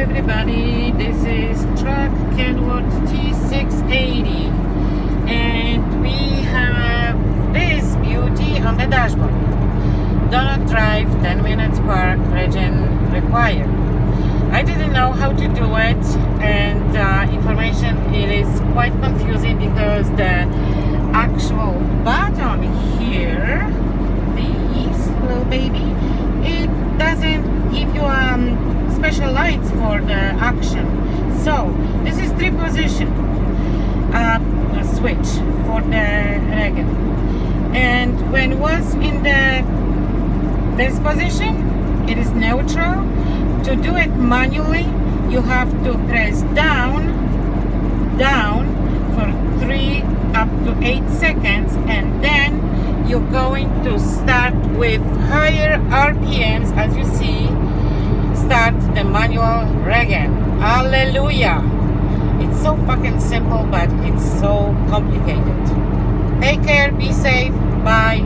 everybody, this is truck Kenwood T680 and we have this beauty on the dashboard. Do not drive, 10 minutes park, Regen required. I didn't know how to do it, and information, it is quite confusing because the actual button here, this little baby, it doesn't give you special lights for the action. So this is 3 position switch for the Regen, and when was in this position, it is neutral. To do it manually, you have to press down for 3 up to 8 seconds, and then you're going to start with higher RPMs. As you see, start the manual Regen. Hallelujah! It's so fucking simple, but it's so complicated. Take care, be safe, bye.